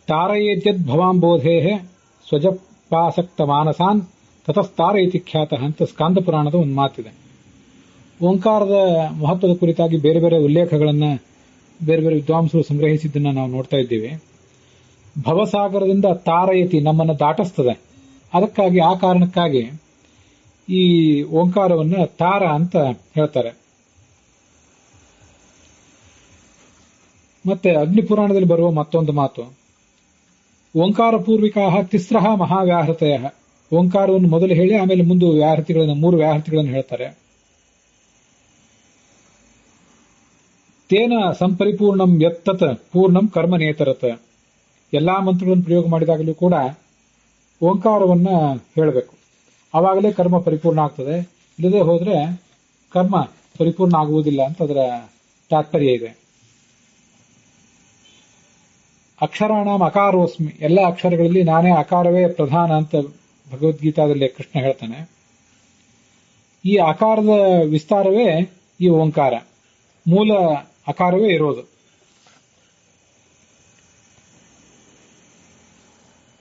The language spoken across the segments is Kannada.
ತಾರಯೇತ್ಯದ್ ಭವಾಂಬೋಧೇಃ ಸ್ವಜಪಾಸಕ್ತ ಮಾನಸಾನ್ ತತಸ್ತಾರಯತಿ ಖ್ಯಾತಃ ಅಂತ ಸ್ಕಾಂದ ಪುರಾಣದ ಒಂದು ಮಾತಿದೆ. ಓಂಕಾರದ ಮಹತ್ವದ ಕುರಿತಾಗಿ ಬೇರೆ ಬೇರೆ ಉಲ್ಲೇಖಗಳನ್ನ ಬೇರೆ ಬೇರೆ ವಿದ್ವಾಂಸರು ಸಂಗ್ರಹಿಸಿದ್ದನ್ನ ನಾವು ನೋಡ್ತಾ ಇದ್ದೀವಿ. ಭವಸಾಗರದಿಂದ ತಾರಯತಿ ನಮ್ಮನ್ನು ದಾಟಿಸ್ತದೆ. ಅದಕ್ಕಾಗಿ ಆ ಕಾರಣಕ್ಕಾಗಿ ಈ ಓಂಕಾರವನ್ನು ತಾರ ಅಂತ ಹೇಳ್ತಾರೆ. ಮತ್ತೆ ಅಗ್ನಿಪುರಾಣದಲ್ಲಿ ಬರುವ ಮತ್ತೊಂದು ಮಾತು, ಓಂಕಾರ ಪೂರ್ವಿಕಾ ತಿಸ್ರಃ ಮಹಾವ್ಯಾಹೃತಯ. ಓಂಕಾರವನ್ನು ಮೊದಲು ಹೇಳಿ ಆಮೇಲೆ ಮುಂದೆ ಮೂರು ವ್ಯಾಹೃತಿಗಳನ್ನು ಹೇಳ್ತಾರೆ. ತೇನ ಸಂಪರಿಪೂರ್ಣಂ ಯತ್ತತ್ ಪೂರ್ಣಂ ಕರ್ಮ ನೇತರತ್. ಎಲ್ಲಾ ಮಂತ್ರಗಳನ್ನು ಪ್ರಯೋಗ ಮಾಡಿದಾಗಲೂ ಕೂಡ ಓಂಕಾರವನ್ನ ಹೇಳಬೇಕು. ಆವಾಗಲೇ ಕರ್ಮ ಪರಿಪೂರ್ಣ ಆಗ್ತದೆ. ಇಲ್ಲದೆ ಹೋದ್ರೆ ಕರ್ಮ ಪರಿಪೂರ್ಣ ಆಗುವುದಿಲ್ಲ ಅಂತ ಅದರ ತಾತ್ಪರ್ಯ ಇದೆ. ಅಕ್ಷರಾಣಾಂ ಅಕಾರೋಸ್ಮಿ. ಎಲ್ಲ ಅಕ್ಷರಗಳಲ್ಲಿ ನಾನೇ ಅಕಾರವೇ ಪ್ರಧಾನ ಅಂತ ಭಗವದ್ಗೀತಾದಲ್ಲಿ ಕೃಷ್ಣ ಹೇಳ್ತಾನೆ. ಈ ಆಕಾರದ ವಿಸ್ತಾರವೇ ಈ ಓಂಕಾರ. ಮೂಲ ಅಕಾರವೇ ಇರೋದು.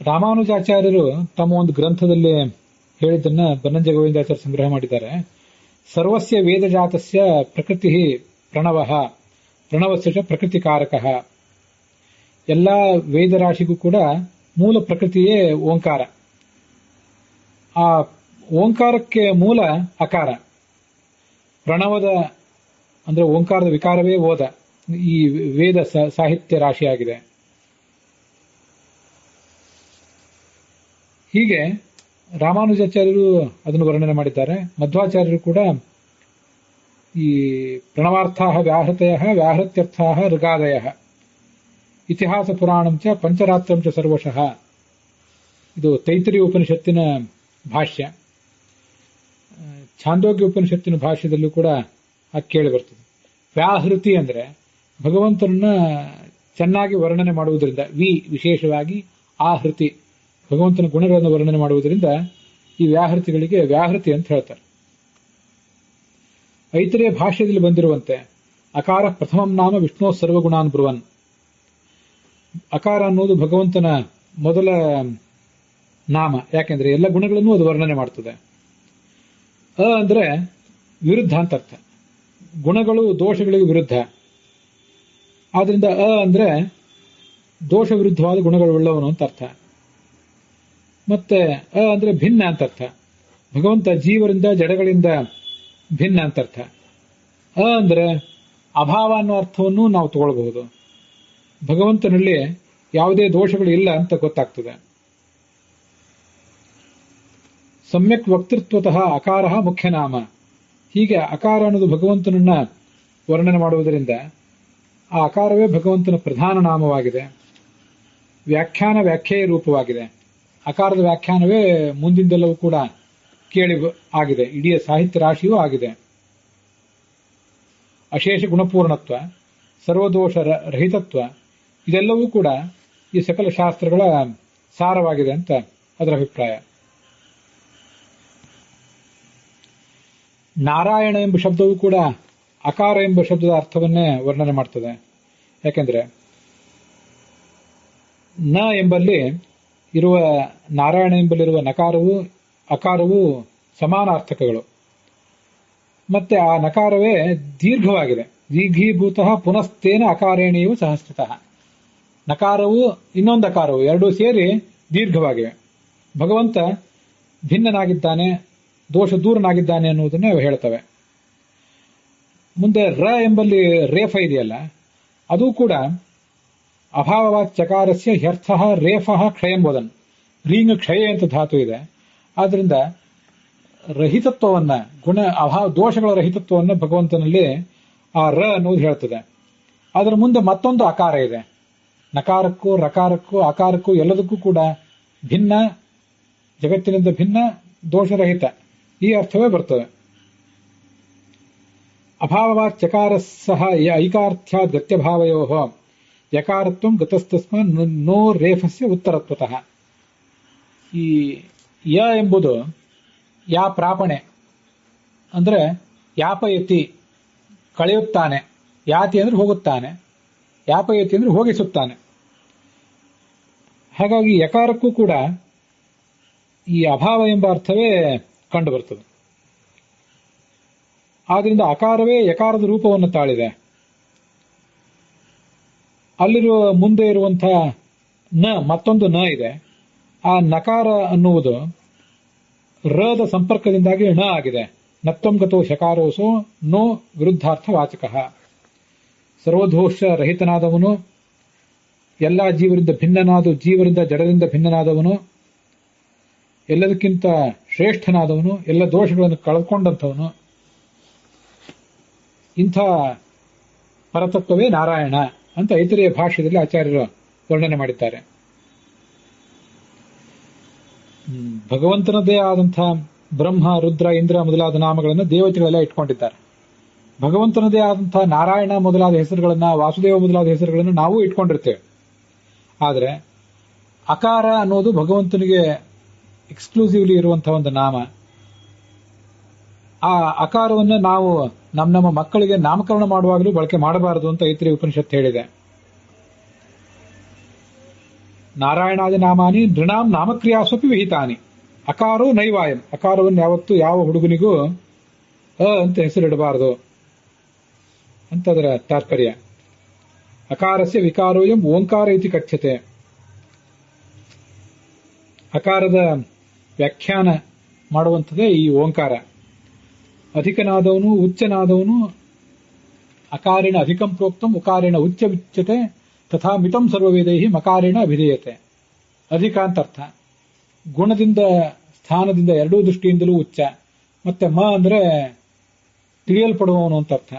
ರಾಮಾನುಜಾಚಾರ್ಯರು ತಮ್ಮ ಒಂದು ಗ್ರಂಥದಲ್ಲಿ ಹೇಳಿದ್ದನ್ನ ಬನ್ನಂಜೆ ಗೋವಿಂದಾಚಾರ್ಯ ಸಂಗ್ರಹ ಮಾಡಿದ್ದಾರೆ. ಸರ್ವಸ್ಯ ವೇದಜಾತಸ್ಯ ಪ್ರಕೃತಿ ಪ್ರಣವಃ ಪ್ರಣವಸ್ಯ ಚ ಪ್ರಕೃತಿಕಾರಕಃ. ಎಲ್ಲ ವೇದರಾಶಿಗೂ ಕೂಡ ಮೂಲ ಪ್ರಕೃತಿಯೇ ಓಂಕಾರ. ಆ ಓಂಕಾರಕ್ಕೆ ಮೂಲ ಅಕಾರ. ಪ್ರಣವದ ಅಂದ್ರೆ ಓಂಕಾರದ ವಿಕಾರವೇ ಓದ. ಈ ವೇದ ಸಾಹಿತ್ಯ ರಾಶಿಯಾಗಿದೆ. ಹೀಗೆ ರಾಮಾನುಜಾಚಾರ್ಯರು ಅದನ್ನು ವರ್ಣನೆ ಮಾಡಿದ್ದಾರೆ. ಮಧ್ವಾಚಾರ್ಯರು ಕೂಡ ಈ ಪ್ರಣವಾರ್ಥಾ ವ್ಯಾಹೃತಯ ವ್ಯಾಹೃತ್ಯರ್ಥಾ ಋಗಾದಯ ಇತಿಹಾಸ ಪುರಾಣಂ ಚ ಪಂಚರಾತ್ರಂ ಚ ಸರ್ವಶಃ. ಇದು ತೈತರಿಯ ಉಪನಿಷತ್ತಿನ ಭಾಷ್ಯ. ಛಾಂದೋಗ್ಯ ಉಪನಿಷತ್ತಿನ ಭಾಷ್ಯದಲ್ಲೂ ಕೂಡ ಅದು ಕೇಳಿ ಬರ್ತದೆ. ವ್ಯಾಹೃತಿ ಅಂದ್ರೆ ಭಗವಂತನನ್ನ ಚೆನ್ನಾಗಿ ವರ್ಣನೆ ಮಾಡುವುದರಿಂದ, ವಿಶೇಷವಾಗಿ ಆಹೃತಿ ಭಗವಂತನ ಗುಣಗಳನ್ನು ವರ್ಣನೆ ಮಾಡುವುದರಿಂದ ಈ ವ್ಯಾಹೃತಿಗಳಿಗೆ ವ್ಯಾಹೃತಿ ಅಂತ ಹೇಳ್ತಾರೆ. ಐತರೆಯ ಭಾಷ್ಯದಲ್ಲಿ ಬಂದಿರುವಂತೆ ಅಕಾರ ಪ್ರಥಮಂ ನಾಮ ವಿಷ್ಣು ಸರ್ವಗುಣಾನ್ ಬ್ರುವನ್. ಅಕಾರ ಅನ್ನೋದು ಭಗವಂತನ ಮೊದಲ ನಾಮ. ಯಾಕೆಂದ್ರೆ ಎಲ್ಲ ಗುಣಗಳನ್ನು ಅದು ವರ್ಣನೆ ಮಾಡ್ತದೆ. ಅಂದ್ರೆ ವಿರುದ್ಧ ಅಂತ ಅರ್ಥ. ಗುಣಗಳು ದೋಷಗಳಿಗೆ ವಿರುದ್ಧ. ಆದ್ರಿಂದ ಅಂದ್ರೆ ದೋಷ ವಿರುದ್ಧವಾದ ಗುಣಗಳುಳ್ಳವನು ಅಂತ ಅರ್ಥ. ಮತ್ತೆ ಅಂದ್ರೆ ಭಿನ್ನ ಅಂತ ಅರ್ಥ. ಭಗವಂತ ಜೀವರಿಂದ ಜಡಗಳಿಂದ ಭಿನ್ನ ಅಂತ ಅರ್ಥ. ಅಂದ್ರೆ ಅಭಾವ ಅನ್ನೋ ಅರ್ಥವನ್ನು ನಾವು ತಗೊಳ್ಬಹುದು. ಭಗವಂತನಲ್ಲಿ ಯಾವುದೇ ದೋಷಗಳು ಇಲ್ಲ ಅಂತ ಗೊತ್ತಾಗ್ತದೆ. ಸಮ್ಯಕ್ ವಕ್ತೃತ್ವತಃ ಅಕಾರ ಮುಖ್ಯ ನಾಮ. ಹೀಗೆ ಅಕಾರ ಅನ್ನೋದು ಭಗವಂತನನ್ನ ವರ್ಣನೆ ಮಾಡುವುದರಿಂದ ಆ ಅಕಾರವೇ ಭಗವಂತನ ಪ್ರಧಾನ ನಾಮವಾಗಿದೆ. ವ್ಯಾಖ್ಯೇಯ ರೂಪವಾಗಿದೆ. ಅಕಾರದ ವ್ಯಾಖ್ಯಾನವೇ ಮುಂದಿಂದೆಲ್ಲವೂ ಕೂಡ ಕೇಳಿ ಆಗಿದೆ. ಇಡೀ ಸಾಹಿತ್ಯ ರಾಶಿಯೂ ಆಗಿದೆ. ಅಶೇಷ ಗುಣಪೂರ್ಣತ್ವ, ಸರ್ವದೋಷ ರಹಿತತ್ವ ಇದೆಲ್ಲವೂ ಕೂಡ ಈ ಸಕಲ ಶಾಸ್ತ್ರಗಳ ಸಾರವಾಗಿದೆ ಅಂತ ಅದರ ಅಭಿಪ್ರಾಯ. ನಾರಾಯಣ ಎಂಬ ಶಬ್ದವೂ ಕೂಡ ಅಕಾರ ಎಂಬ ಶಬ್ದದ ಅರ್ಥವನ್ನೇ ವರ್ಣನೆ ಮಾಡ್ತದೆ. ಯಾಕೆಂದ್ರೆ ನ ಎಂಬಲ್ಲಿ ಇರುವ ನಾರಾಯಣ ಎಂಬಲ್ಲಿರುವ ನಕಾರವು ಅಕಾರವು ಸಮಾನಾರ್ಥಕಗಳು. ಮತ್ತೆ ಆ ನಕಾರವೇ ದೀರ್ಘವಾಗಿದೆ. ದೀರ್ಘೀಭೂತ ಪುನಸ್ತೇನ ಅಕಾರೇಣಿಯು ಸಹಸ್ಕೃತಃ. ನಕಾರವು ಇನ್ನೊಂದು ಅಕಾರವು ಎರಡೂ ಸೇರಿ ದೀರ್ಘವಾಗಿವೆ. ಭಗವಂತ ಭಿನ್ನನಾಗಿದ್ದಾನೆ, ದೋಷ ದೂರನಾಗಿದ್ದಾನೆ ಅನ್ನುವುದನ್ನೇ ಅವು ಹೇಳ್ತವೆ. ಮುಂದೆ ರ ಎಂಬಲ್ಲಿ ರೇಫ ಇದೆಯಲ್ಲ, ಅದು ಕೂಡ ಅಭಾವವಾಚ್ ಚಕಾರಸ್ಯ ಹ್ಯರ್ಥ ರೇಫಃ ಕ್ಷಯಂಬೋದನ್. ರೀಂಗ್ ಕ್ಷಯ ಅಂತ ಧಾತು ಇದೆ. ಆದ್ರಿಂದ ರಹಿತತ್ವವನ್ನ, ದೋಷಗಳ ರಹಿತತ್ವವನ್ನು ಭಗವಂತನಲ್ಲಿ ಆ ರ ಅನ್ನೋದು ಹೇಳ್ತದೆ. ಅದರ ಮುಂದೆ ಮತ್ತೊಂದು ಅಕಾರ ಇದೆ. ನಕಾರಕ್ಕೂ ರಕಾರಕ್ಕೂ ಅಕಾರಕ್ಕೂ ಎಲ್ಲದಕ್ಕೂ ಕೂಡ ಭಿನ್ನ, ಜಗತ್ತಿನಿಂದ ಭಿನ್ನ, ದೋಷರಹಿತ ಈ ಅರ್ಥವೇ ಬರ್ತವೆ. ಅಭಾವವಾಚ್ ಚಕಾರ ಸಹ ಐಕಾರ್ಥ್ಯಾದ್ ಗತ್ಯಭಾವಯೋ ಯಕಾರತ್ವಂ ಗತಸ್ತಸ್ಮ ನೋ ರೇಫಸ್ಯ ಉತ್ತರತ್ವತಃ. ಈ ಯ ಎಂಬುದು ಯಾ ಪ್ರಾಪಣೆ ಅಂದ್ರೆ ಯಾಪಯತಿ ಕಳೆಯುತ್ತಾನೆ, ಯಾತಿ ಅಂದ್ರೆ ಹೋಗುತ್ತಾನೆ, ಯಾಪಯತಿ ಅಂದ್ರೆ ಹೋಗಿಸುತ್ತಾನೆ. ಹಾಗಾಗಿ ಯಕಾರಕ್ಕೂ ಕೂಡ ಈ ಅಭಾವ ಎಂಬ ಅರ್ಥವೇ ಕಂಡು ಬರ್ತದೆ. ಆದ್ರಿಂದ ಅಕಾರವೇ ಯಕಾರದ ರೂಪವನ್ನು ತಾಳಿದೆ. ಅಲ್ಲಿರುವ ಮುಂದೆ ಇರುವಂತಹ ಮತ್ತೊಂದು ನ ಇದೆ. ಆ ನಕಾರ ಅನ್ನುವುದು ರದ ಸಂಪರ್ಕದಿಂದಾಗಿ ಣ ಆಗಿದೆ. ನತ್ವಂಗತೋ ಶಕಾರೋಸೋ ನೋ ವಿರುದ್ಧಾರ್ಥ ವಾಚಕ. ಸರ್ವದೋಷ ರಹಿತನಾದವನು, ಎಲ್ಲಾ ಜೀವರಿಂದ ಜಡದಿಂದ ಭಿನ್ನನಾದವನು, ಎಲ್ಲದಕ್ಕಿಂತ ಶ್ರೇಷ್ಠನಾದವನು, ಎಲ್ಲ ದೋಷಗಳನ್ನು ಕಳೆದುಕೊಂಡಂಥವನು, ಇಂಥ ಪರತತ್ವವೇ ನಾರಾಯಣ ಅಂತ ಐತರೇಯ ಭಾಷ್ಯದಲ್ಲಿ ಆಚಾರ್ಯರು ವರ್ಣನೆ ಮಾಡಿದ್ದಾರೆ. ಭಗವಂತನದೇ ಆದಂಥ ಬ್ರಹ್ಮ, ರುದ್ರ, ಇಂದ್ರ ಮೊದಲಾದ ನಾಮಗಳನ್ನು ದೇವತೆಗಳೆಲ್ಲ ಇಟ್ಕೊಂಡಿದ್ದಾರೆ. ಭಗವಂತನದೇ ಆದಂತಹ ನಾರಾಯಣ ಮೊದಲಾದ ಹೆಸರುಗಳನ್ನ, ವಾಸುದೇವ ಮೊದಲಾದ ಹೆಸರುಗಳನ್ನು ನಾವು ಇಟ್ಕೊಂಡಿರ್ತೇವೆ. ಆದರೆ ಅಕಾರ ಅನ್ನೋದು ಭಗವಂತನಿಗೆ ಎಕ್ಸ್ಕ್ಲೂಸಿವ್ಲಿ ಇರುವಂತಹ ಒಂದು ನಾಮ. ಆ ಅಕಾರವನ್ನು ನಾವು ನಮ್ಮ ಮಕ್ಕಳಿಗೆ ನಾಮಕರಣ ಮಾಡುವಾಗಲೂ ಬಳಕೆ ಮಾಡಬಾರದು ಅಂತ ಐತ್ರೇಯ ಉಪನಿಷತ್ತು ಹೇಳಿದೆ. ನಾರಾಯಣಾದಿ ನಾಮಾನಿ ನೃಣಾಂ ನಾಮಕ್ರಿಯಾಸ್ವಪಿ ವಿಹಿತಾನಿ ಅಕಾರೋ ನೈವಾಯಂ. ಅಕಾರವನ್ನು ಯಾವತ್ತೂ ಯಾವ ಹುಡುಗನಿಗೂ ಅಂತ ಹೆಸರಿಡಬಾರದು ಅಂತ ಅದರ ತಾತ್ಪರ್ಯ. ಅಕಾರಸ್ಯ ವಿಕಾರೋಯಂ ಓಂಕಾರ ಇತಿ ಕಥ್ಯತೆ. ಅಕಾರದ ವ್ಯಾಖ್ಯಾನ ಮಾಡುವಂಥದ್ದೇ ಈ ಓಂಕಾರ. ಅಧಿಕನಾದವನು, ಉಚ್ಚನಾದವನು ಅಕಾರೇಣ ಅಧಿಕಂ ಪ್ರೋಕ್ತಂ ಉಕಾರೇಣ ಉಚ್ಚ ವಿಚ್ಯತೆ ತಥಾ ಮಿತಂ ಸರ್ವವೇದೈಹಿ ಮಕಾರೇಣ ಅಭಿಧೇಯತೆ. ಅಧಿಕ ಅಂತ ಅರ್ಥ. ಗುಣದಿಂದ, ಸ್ಥಾನದಿಂದ ಎರಡೂ ದೃಷ್ಟಿಯಿಂದಲೂ ಉಚ್ಚ. ಮತ್ತೆ ಮ ಅಂದ್ರೆ ತಿಳಿಯಲ್ಪಡುವವನು ಅಂತ ಅರ್ಥ.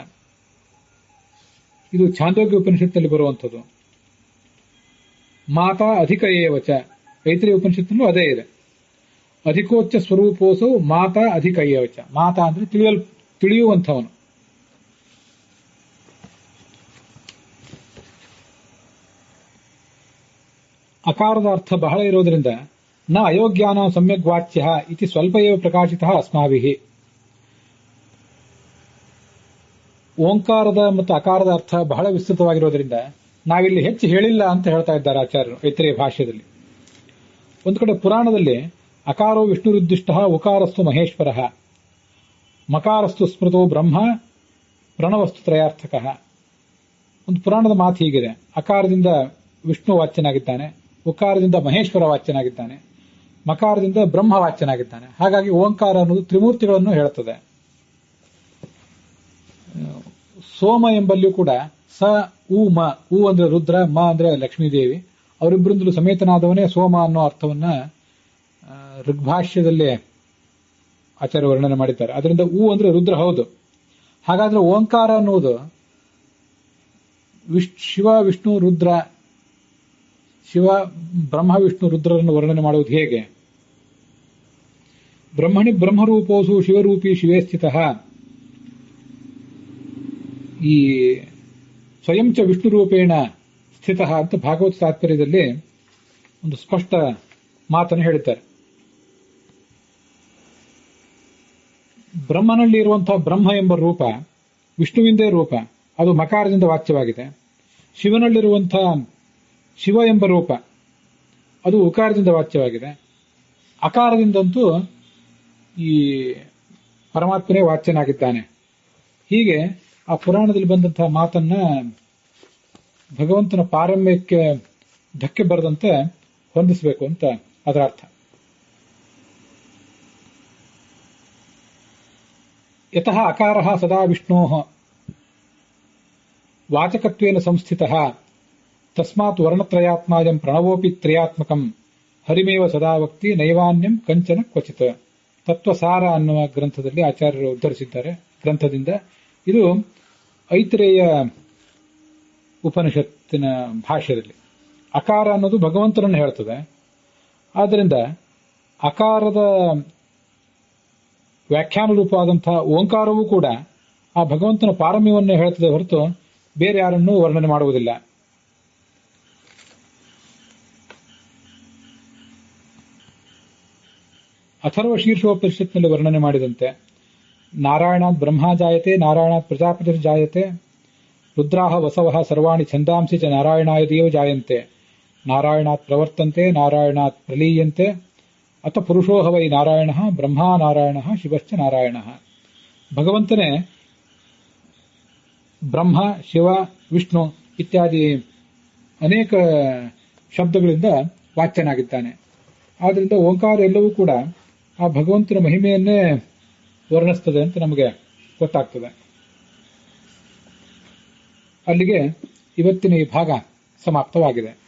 ಇದು ಛಾಂದೋಗ್ಯ ಉಪನಿಷತ್ತಲ್ಲಿ ಬರುವಂಥದ್ದು. ಮಾತಾ ಅಧಿಕ ಏವಚ. ಐತ್ರೇಯ ಉಪನಿಷತ್ತಲ್ಲೂ ಅದೇ ಇದೆ. ಅಧಿಕೋಚ್ಚ ಸ್ವರೂಪೋಸೌ ಮಾತಾ ಅಧಿಕ ಏವಚ. ಮಾತಾ ಅಂದ್ರೆ ತಿಳಿಯುವಂಥವನು. ಅಕಾರದ ಅರ್ಥ ಬಹಳ ಇರೋದ್ರಿಂದ ನ ಅಯೋಗ್ಯಾನ ಸಮ್ಯಕ್ ವಾಚ್ಯ ಇತಿ ಸ್ವಲ್ಪ ಏವ ಪ್ರಕಾಶಿತ ಅಸ್ಮಾಭಿಃ. ಓಂಕಾರದ ಮತ್ತು ಅಕಾರದ ಅರ್ಥ ಬಹಳ ವಿಸ್ತೃತವಾಗಿರೋದ್ರಿಂದ ನಾವಿಲ್ಲಿ ಹೆಚ್ಚು ಹೇಳಿಲ್ಲ ಅಂತ ಹೇಳ್ತಾ ಇದ್ದಾರೆ ಆಚಾರ್ಯರು ಐತರೇಯ ಭಾಷ್ಯದಲ್ಲಿ. ಒಂದು ಕಡೆ ಪುರಾಣದಲ್ಲಿ ಅಕಾರೋ ವಿಷ್ಣುರುದ್ದಿಷ್ಟ ಉಕಾರಸ್ತು ಮಹೇಶ್ವರ ಮಕಾರಸ್ತು ಸ್ಮೃತೋ ಬ್ರಹ್ಮ ಪ್ರಣವಸ್ತು ತ್ರಯಾರ್ಥಕ. ಒಂದು ಪುರಾಣದ ಮಾತು ಹೀಗಿದೆ: ಅಕಾರದಿಂದ ವಿಷ್ಣು ವಾಚ್ಯನಾಗಿದ್ದಾನೆ, ಉಕಾರದಿಂದ ಮಹೇಶ್ವರ ವಾಚ್ಯನಾಗಿದ್ದಾನೆ, ಮಕಾರದಿಂದ ಬ್ರಹ್ಮ ವಾಚ್ಯನಾಗಿದ್ದಾನೆ. ಹಾಗಾಗಿ ಓಂಕಾರ ಅನ್ನೋದು ತ್ರಿಮೂರ್ತಿಗಳನ್ನು ಹೇಳುತ್ತದೆ. ಸೋಮ ಎಂಬಲ್ಲಿಯೂ ಕೂಡ ಸ ಉ ಮ. ಉ ಅಂದ್ರೆ ರುದ್ರ, ಮ ಅಂದ್ರೆ ಲಕ್ಷ್ಮೀದೇವಿ. ಅವರಿಬ್ಬರಿಂದಲೂ ಸಮೇತನಾದವನೇ ಸೋಮ ಅನ್ನೋ ಅರ್ಥವನ್ನ ಋಗ್ಭಾಷ್ಯದಲ್ಲಿ ಆಚಾರ್ಯ ವರ್ಣನೆ ಮಾಡಿದ್ದಾರೆ. ಅದರಿಂದ ಉ ಅಂದ್ರೆ ರುದ್ರ ಹೌದು. ಹಾಗಾದ್ರೆ ಓಂಕಾರ ಅನ್ನುವುದು ಶಿವ, ವಿಷ್ಣು, ರುದ್ರ, ಶಿವ, ಬ್ರಹ್ಮ, ವಿಷ್ಣು, ರುದ್ರರನ್ನು ವರ್ಣನೆ ಮಾಡುವುದು ಹೇಗೆ? ಬ್ರಹ್ಮಣಿ ಬ್ರಹ್ಮರೂಪೋಸು ಶಿವರೂಪಿ ಶಿವೇ ಸ್ಥಿತಃ. ಈ ಸ್ವಯಂಚ ವಿಷ್ಣು ರೂಪೇಣ ಸ್ಥಿತಃ ಅಂತ ಭಾಗವತ ತಾತ್ಪರ್ಯದಲ್ಲಿ ಒಂದು ಸ್ಪಷ್ಟ ಮಾತನ್ನು ಹೇಳಿದ್ದಾರೆ. ಬ್ರಹ್ಮನಲ್ಲಿ ಇರುವಂತಹ ಬ್ರಹ್ಮ ಎಂಬ ರೂಪ ವಿಷ್ಣುವಿಂದೇ ರೂಪ, ಅದು ಮಕಾರದಿಂದ ವಾಚ್ಯವಾಗಿದೆ. ಶಿವನಲ್ಲಿರುವಂತಹ ಶಿವ ಎಂಬ ರೂಪ ಅದು ಉಕಾರದಿಂದ ವಾಚ್ಯವಾಗಿದೆ. ಅಕಾರದಿಂದಂತೂ ಈ ಪರಮಾತ್ಮನೇ ವಾಚ್ಯನಾಗಿದ್ದಾನೆ. ಹೀಗೆ ಆ ಪುರಾಣದಲ್ಲಿ ಬಂದಂತಹ ಮಾತನ್ನ ಭಗವಂತನ ಪಾರಮ್ಯಕ್ಕೆ ಧಕ್ಕೆ ಬರದಂತೆ ಹೊಂದಿಸಬೇಕು ಅಂತ ಅದರ ಅರ್ಥ. ಯತಃ ಅಕಾರಃ ಸದಾ ವಿಷ್ಣೋಃ ವಾಚಕತ್ವೇನ ಸಂಸ್ಥಿತಃ ತಸ್ಮಾತ್ ವರ್ಣತ್ರಯಾತ್ಮಾಯಂ ಪ್ರಣವೋಪಿ ತ್ರಯಾತ್ಮಕಂ ಹರಿಮೇವ ಸದಾ ವಕ್ತಿ ನೈವಾನ್ಯಂ ಕಂಚನ ಕ್ವಚಿತ್. ತತ್ವಸಾರ ಅನ್ನುವ ಗ್ರಂಥದಲ್ಲಿ ಆಚಾರ್ಯರು ಉದ್ಧರಿಸಿದ್ದಾರೆ ಗ್ರಂಥದಿಂದ. ಇದು ಐತರೇಯ ಉಪನಿಷತ್ತಿನ ಭಾಷ್ಯದಲ್ಲಿ ಅಕಾರ ಅನ್ನೋದು ಭಗವಂತನನ್ನು ಹೇಳ್ತದೆ. ಆದ್ದರಿಂದ ಅಕಾರದ ವ್ಯಾಖ್ಯಾನ ರೂಪವಾದಂತಹ ಓಂಕಾರವೂ ಕೂಡ ಆ ಭಗವಂತನ ಪಾರಮ್ಯವನ್ನೇ ಹೇಳ್ತದೆ ಹೊರತು ಬೇರೆ ಯಾರನ್ನೂ ವರ್ಣನೆ ಮಾಡುವುದಿಲ್ಲ. ಅಥರ್ವ ಶೀರ್ಷೋಪನಿಷತ್ನಲ್ಲಿ ವರ್ಣನೆ ಮಾಡಿದಂತೆ ನಾರಾಯಣಾತ್ ಬ್ರಹ್ಮ ಜಾಯತೆ, ನಾರಾಯಣಾತ್ ಪ್ರಜಾಪತಿರ್ ಜಾಯತೆ, ರುದ್ರಾಹ ವಸವಃ ಸರ್ವಾಣಿ ಛಂದಾಂಸಿ ಚ ನಾರಾಯಣಾಯ ದೇವ ಜಾಯಂತೆ, ನಾರಾಯಣಾತ್ ಪ್ರವರ್ತಂತೆ ನಾರಾಯಣಾತ್ ಪ್ರಲೀಯಂತೆ ಅಥ ಪುರುಷೋ ಹವೈ ನಾರಾಯಣ ಬ್ರಹ್ಮ ನಾರಾಯಣ ಶಿವಶ್ಚ ನಾರಾಯಣ. ಭಗವಂತನೇ ಬ್ರಹ್ಮ, ಶಿವ, ವಿಷ್ಣು ಇತ್ಯಾದಿ ಅನೇಕ ಶಬ್ದಗಳಿಂದ ವಾಚ್ಯನಾಗಿದ್ದಾನೆ. ಆದ್ದರಿಂದ ಓಂಕಾರ ಎಲ್ಲವೂ ಕೂಡ ಆ ಭಗವಂತನ ಮಹಿಮೆಯನ್ನೇ ವರ್ಣಿಸ್ತದೆ ಅಂತ ನಮಗೆ ಗೊತ್ತಾಗ್ತದೆ. ಅಲ್ಲಿಗೆ ಇವತ್ತಿನ ಈ ಭಾಗ ಸಮಾಪ್ತವಾಗಿದೆ.